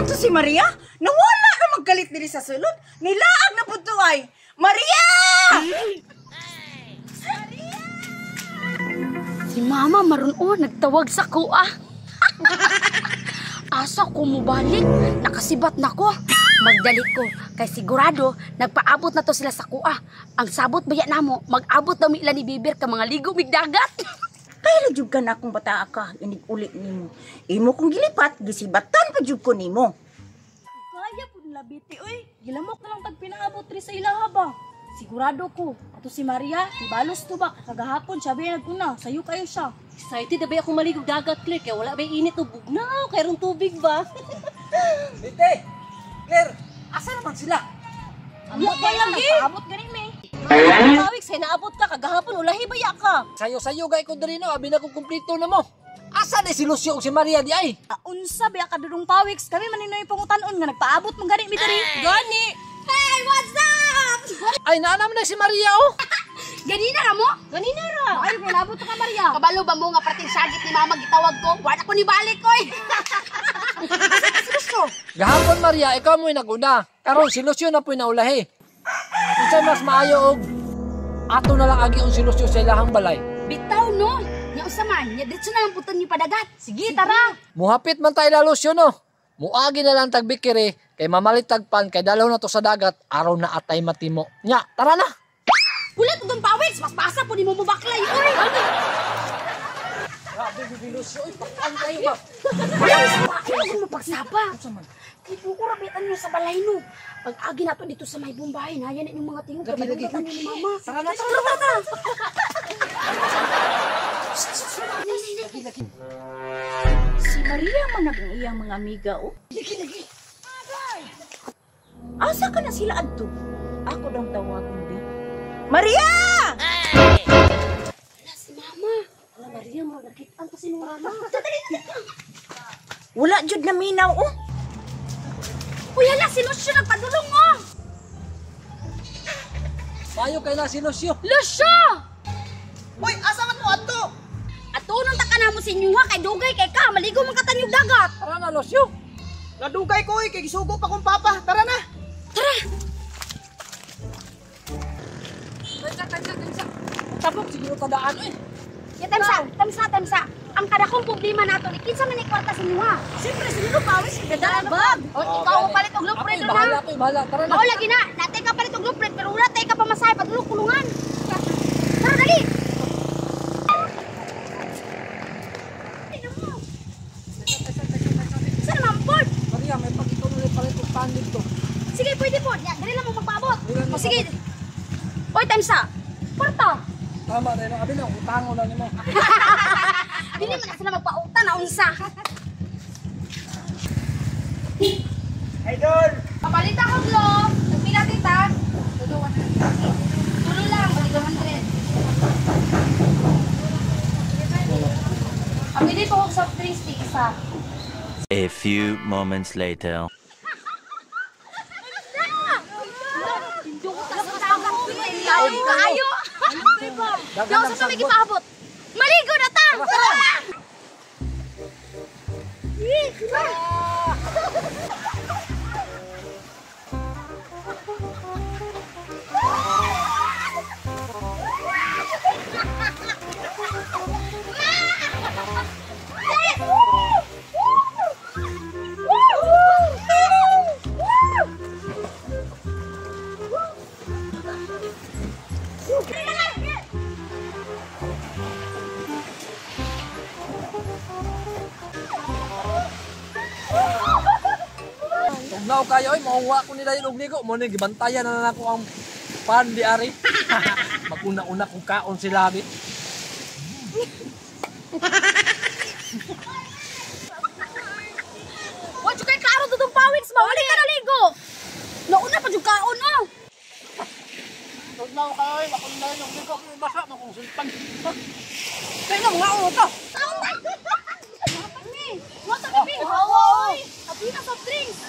to si Maria? Nawala na magkalit diri sa sulod. Nilaag na po to ay. Maria! Si Mama maron nagtawag sa kuha. Asa ko mubalik? Nakasibat na ko. Magdalit ko kay sigurado nagpaabot na to sila sa kuha. Ang sabot baya namo mag-abot daw mila ni Bibir ka mga ligo mig dagat. Kaya jud ka na akong bata ka, inig ulit nimo. Imo kong gilipat, gisibatan pa jud ko nimo. Kaya po nila biti, oy. Gilamok na lang tagpinaabot rin sa ilaha ba? Sigurado ko, ato si Maria, ibalos to ba? Kagahapon, sabi nagkuna, sayo kayo siya. Excited na ba akong maligog dagat, Claire? Kaya wala ba init o bugnaw? Kaya tubig ba? Bite! Claire! Asa naman sila? Amot ba lagi? Abot ganin me. Tawik, say naabot ka. Kagahapon, ulahi baya ka. Sayo-sayo gay ko dali no, abi na kong kumplito na mo. Asa na si Lucio o si Maria di ay? Unsa biya ka dudong pawiks, kami maninoy pangutanon nga nagpaabot mong gani mi diri. Gani! Hey, what's up? Ay, naanam na si Maria oh! Ganina ra mo? Ganina ra. Ay, kinabot ka Maria. Kabalo ba mo nga parting sagit ni Mama gitawag ko? Wala ko ni balik ko eh. Gahapon Maria, ikaw mo'y naguna. Karon si Lucio na po'y naulahi. Isa mas maayo og ato na lang agi ang si Lucio sa ilahang balay. Bitaw no. Nya usa man, nya ditso na lang puton ni padagat. Sige, tara. Muhapit man tayo la Lucio no. Muagi na lang tagbikiri kay mamalit tagpan kay dalaw na to sa dagat araw na atay matimo. Nya, tara na. Kulit ug pawiks, mas pasa po ni mo baklay oy. Grabe si Lucio, oy, pakang kayo ba? Ano mo pagsapa? Kay buko rabitan mo sa balay no. Pag agi nato dito sa may bumbahin, hayan yung mga tingog kay balutan ni Mama. Tara na. Si Maria man naging iyang mga amiga oh. Asa ka na sila adto? Ako daw tawagon bi. Maria! Wala si Mama. Wala Maria mo nakita kasi ni Mama. Wala jud na minaw oh. Uy, hala si Lucio nagpadulong mo. Mayo kay na si Lucio. Lucio! Hoy, asa man mo adto? Atunong ta ka na mo sa inyo kay dugay kay ka maligo man katanyog dagat. Tara na Lucio. Nadugay ko kay gisugo pa kong papa. Tara na. Tara. Tapos siguro tadaan eh. Ya tamsa. Ang kada kong problema nato ni kinsa man ikwarta sa inyo ha. Siyempre, siguro pawis, gadabag. O ikaw mo palit og lupre do Bahala na. to, bahala. Tara na. Mao lagi na, natay ka palit og lupre pero wala tay ka pamasahe padulong kulungan. Tara dali. Saan naman po? Maria, may pagkituloy palit og panit to. Sige, pwede po. Ya, dali lang mo magpaabot. O sige. Oy, tamsa. Porta. Tama rin, abi na utango na nimo. Dili man na sila magpauta na unsa. Idol! Papalit ako blo. Nagpila tita. Tulo lang, balik 100. Ang dito ko sa 3 stick isa. A few moments later. Kaayo. Daw sa may gipaabot. Maligo na ta. Tugnaw kayo ay mauwa ko nila yung ligo mo ni gibantayan na nako ang pan di ari. Maguna-una kung kaon sila bi. Wa jud kay klaro dudong pawiks ba? Wala ka naligo. Nauna pa jud kaon oh. Tugnaw kayo ay makuna yung ligo mo basa mo kung sulpan. Kaya nang ngao to. What the baby? Hawa oy. Abi na soft drinks.